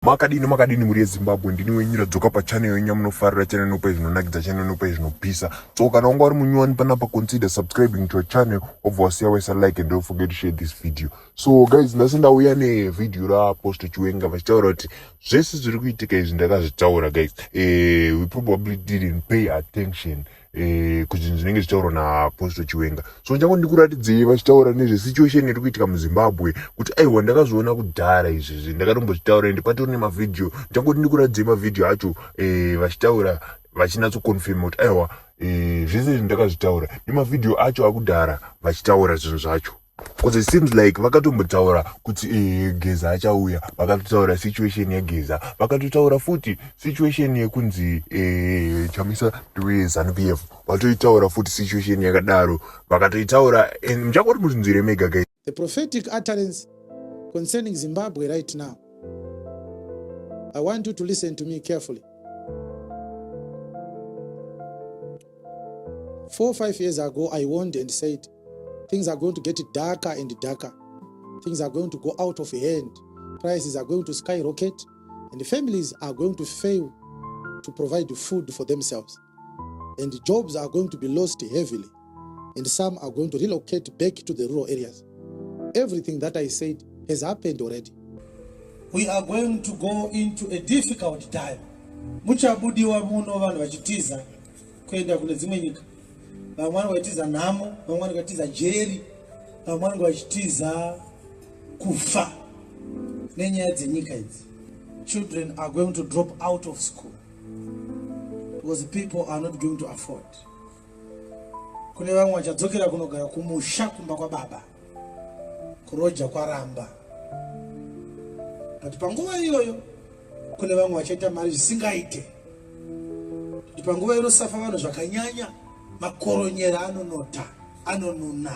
Makadini muri Zimbabwe ndini wenyira dzoka pa channel yenyu munofarira channel inopa zvinonakidza channel inopa zvinopisa. So kana wanga uri munyowani panapa, consider subscribing to our channel, obva wasiya waisa like and don't forget to share this video. So guys, ndasindauya nevideo raApostle Chiwenga vachitaura kuti zvese zviri kuitika izvi ndakazvitaura guys. We probably didn't pay attention kuti zvinenge zvitaurwa naApostle Chiwenga. So ndikuratidzei vachitaura nezvesituation iri kuitika muZimbabwe kuti aiwa ndakazviona kudhara izvi ndakatombozvitaura ende patori nemavideo. Ndikuratidzei mavideo acho vachitaura vachinatsoconfirm kuti aiwa zvese ndakazvitaura nemavideo acho akudhara vachitaura zvinhu zvacho. Because it seems like vakatombotaura kuti Geza achauya, vakatotaura situation yeGeza, vakatotaura futi situation yekunzi Chamisa ndiwe ZANU-PF, vatoitaura futi situation yakadaro, vakatoitaura muchakoti mutinzwire mega guys. The prophetic utterance concerning Zimbabwe right now, I want you to listen to me carefully. 4 or 5 years ago, I warned and said, things are going to get darker and darker. Things are going to go out of hand. Prices are going to skyrocket, and the families are going to fail to provide food for themselves. And the jobs are going to be lost heavily, and some are going to relocate back to the rural areas. Everything that I said has happened already. We are going to go into a difficult time. Muchabudiwa muno vanhu vachitiza kuenda kune dzimwe nyika. Vamwe vachitiza nhamo, vamwe vachitiza jeri, vamwe vachitiza kufa nenyaya dzenyika idzi. Children are going to drop out of school because people are not going to afford. Kune vamwe vachadzokera kunogara kumusha kumba kwababa, kuroja kwaramba. But panguva iyoyo kune vamwe vachaita mari zvisingaite. Kuti panguva inosafa vanhu zvakanyanya, makoronyera anonota, anonuna.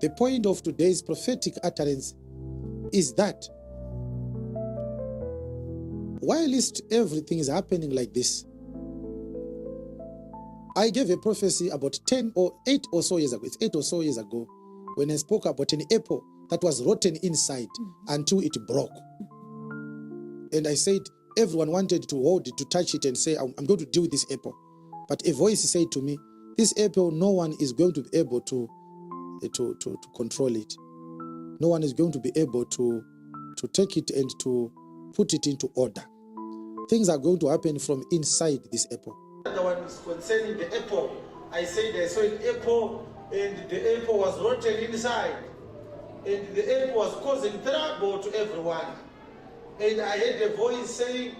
The point of today's prophetic utterance is that whilst everything is happening like this, I gave a prophecy about 8 or so years ago. It's 8 or so years ago when I spoke about an apple that was rotten inside until it broke. And I said everyone wanted to hold it, to touch it and say, I'm going to deal with this apple. But a voice said to me, this apple, no one is going to be able to control it. No one is going to be able to take it and to put it into order. Things are going to happen from inside this apple. The one is concerning the apple. I said I saw an apple and the apple was rotten inside. And the apple was causing trouble to everyone. And I heard a voice saying,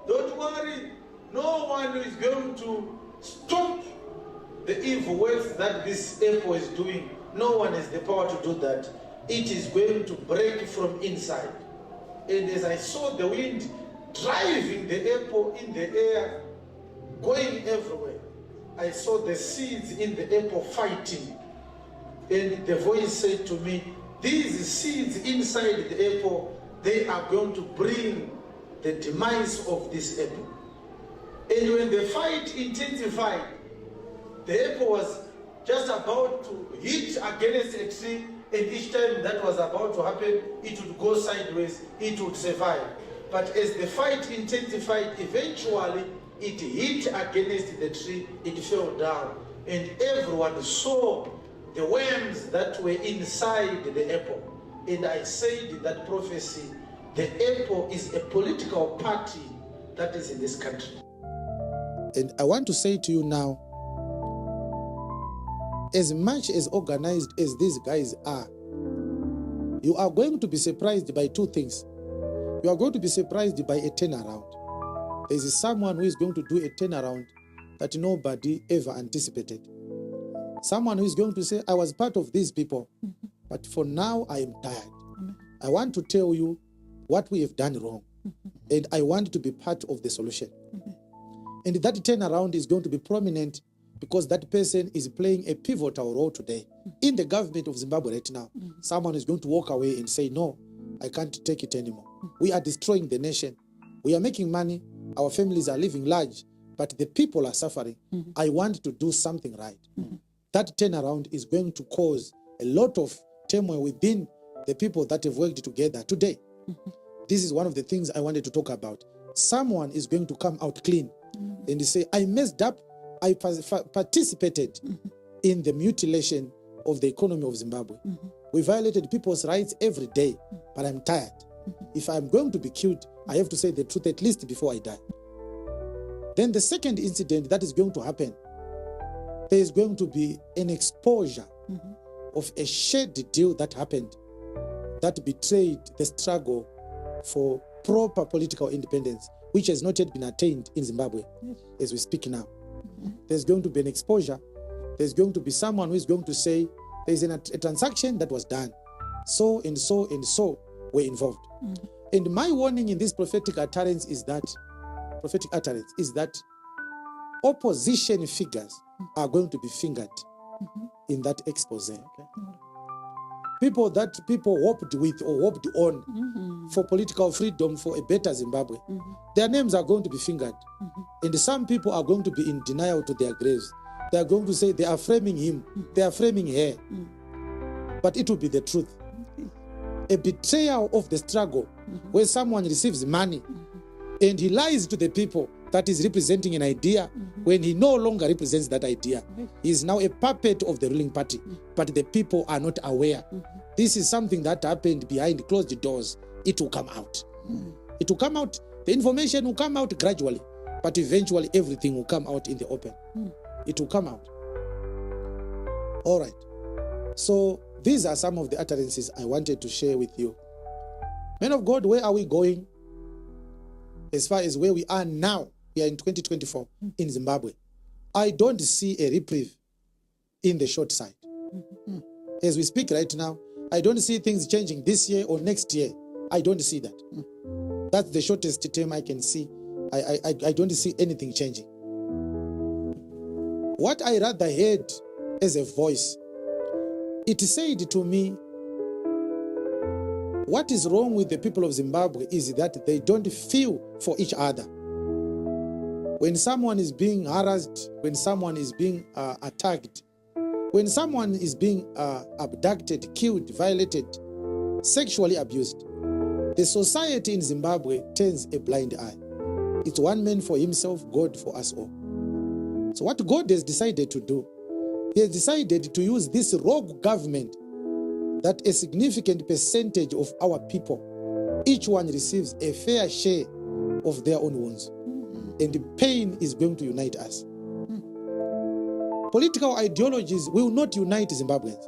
don't worry, no one is going to stop the evil works that this apple is doing. No one has the power to do that. It is going to break from inside. And as I saw the wind driving the apple in the air, going everywhere, I saw the seeds in the apple fighting. And the voice said to me, these seeds inside the apple, they are going to bring the demise of this apple. And when the fight intensified, the apple was just about to hit against a tree, and each time that was about to happen, it would go sideways, it would survive. But as the fight intensified, eventually it hit against the tree, it fell down, and everyone saw the worms that were inside the apple. And I said that prophecy, the apple is a political party that is in this country. And I want to say to you now, as much as organized as these guys are, you are going to be surprised by 2 things. You are going to be surprised by a turnaround. There is someone who is going to do a turnaround that nobody ever anticipated. Someone who is going to say, I was part of these people, but for now I am tired. I want to tell you what we have done wrong, and I want to be part of the solution. And that turnaround is going to be prominent because that person is playing a pivotal role today in the government of Zimbabwe right now. Someone is going to walk away and say, no, I can't take it anymore. We are destroying the nation. We are making money. Our families are living large, but the people are suffering. I want to do something right. That turnaround is going to cause a lot of turmoil within the people that have worked together today. this is one of the things I wanted to talk about. Someone is going to come out clean and say, I messed up, I participated in the mutilation of the economy of Zimbabwe. We violated people's rights every day, but I'm tired. If I'm going to be killed, I have to say the truth at least before I die. Then the second incident that is going to happen, there is going to be an exposure of a shady deal that happened that betrayed the struggle for proper political independence, which has not yet been attained in Zimbabwe as we speak now. There's going to be an exposure. There's going to be someone who is going to say there's a transaction that was done. So and so and so were involved. And my warning in this prophetic utterance is that opposition figures are going to be fingered in that expose. People that people hoped with or hoped on for political freedom, for a better Zimbabwe, their names are going to be fingered. And some people are going to be in denial to their graves. They are going to say they are framing him, they are framing her. But it will be the truth. A betrayal of the struggle where someone receives money and he lies to the people that is representing an idea when he no longer represents that idea. He is now a puppet of the ruling party, but the people are not aware. This is something that happened behind closed doors. It will come out. It will come out. The information will come out gradually, but eventually everything will come out in the open. It will come out. All right. So these are some of the utterances I wanted to share with you. Men of God, where are we going? As far as where we are now, we are in 2024 in Zimbabwe. I don't see a reprieve in the short side. As we speak right now, I don't see things changing this year or next year. I don't see that. That's the shortest term I can see. I don't see anything changing. What I rather heard as a voice, it said to me, what is wrong with the people of Zimbabwe is that they don't feel for each other. When someone is being harassed, when someone is being attacked, when someone is being abducted, killed, violated, sexually abused, the society in Zimbabwe turns a blind eye. It's one man for himself, God for us all. So what God has decided to do, He has decided to use this rogue government that a significant percentage of our people, each one receives a fair share of their own wounds. And the pain is going to unite us. Political ideologies will not unite Zimbabweans.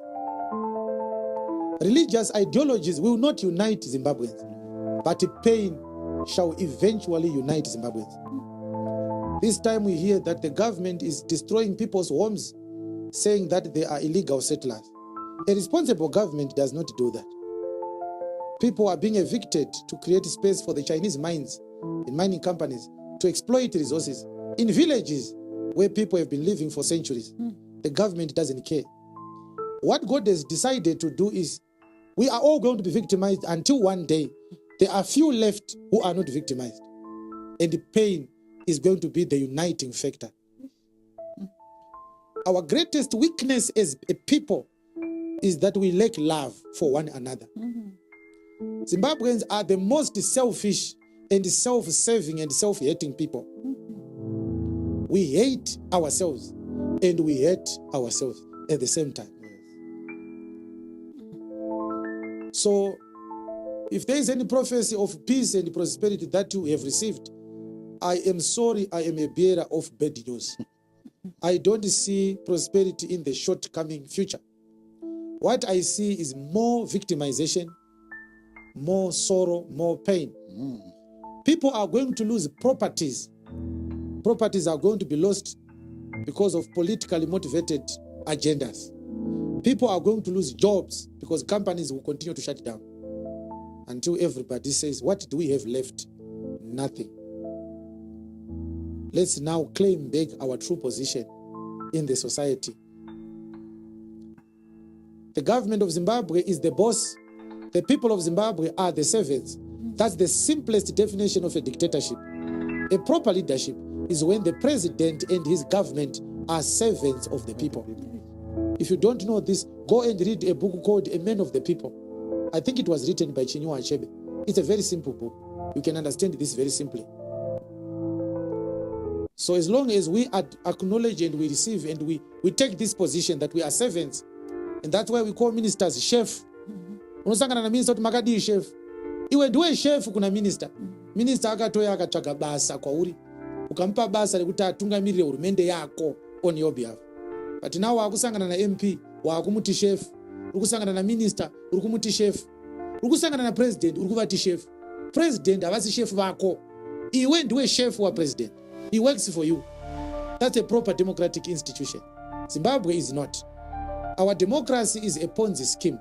Religious ideologies will not unite Zimbabweans. But pain shall eventually unite Zimbabweans. This time we hear that the government is destroying people's homes, saying that they are illegal settlers. A responsible government does not do that. People are being evicted to create space for the Chinese mines and mining companies to exploit resources in villages where people have been living for centuries. The government doesn't care. What God has decided to do is we are all going to be victimized until one day there are few left who are not victimized. And the pain is going to be the uniting factor. Our greatest weakness as a people is that we lack love for one another. Zimbabweans are the most selfish and self-serving and self-hating people. We hate ourselves and we hate ourselves at the same time. So, if there is any prophecy of peace and prosperity that you have received, I am sorry, I am a bearer of bad news. I don't see prosperity in the short-coming future. What I see is more victimization, more sorrow, more pain. People are going to lose properties. Properties are going to be lost because of politically motivated agendas. People are going to lose jobs because companies will continue to shut down until everybody says, what do we have left? Nothing. Let's now claim back our true position in the society. The government of Zimbabwe is the boss. The people of Zimbabwe are the servants. That's the simplest definition of a dictatorship. A proper leadership is when the president and his government are servants of the people. If you don't know this, go and read a book called A Man of the People. I think it was written by Chiwenga. It's a very simple book. You can understand this very simply. So as long as we acknowledge and we receive and we take this position that we are servants, and that's why we call ministers chef. Unosangana na minister kuti makadii chef. Iwe ndiwe chef kuna minister. Minister akatoya akatsvaga basa kwauri. Ukampa basa rekuti atungamirire hurumende yako on your behalf. But now wakusangana na MP, wakumuti chef. Ukusangana na minister, urikumuti chef. Ukusangana na president, urikuvati chef. President havasi chef vako. Iwe ndiwe chef wa president. He works for you. That's a proper democratic institution. Zimbabwe is not. Our democracy is a Ponzi scheme.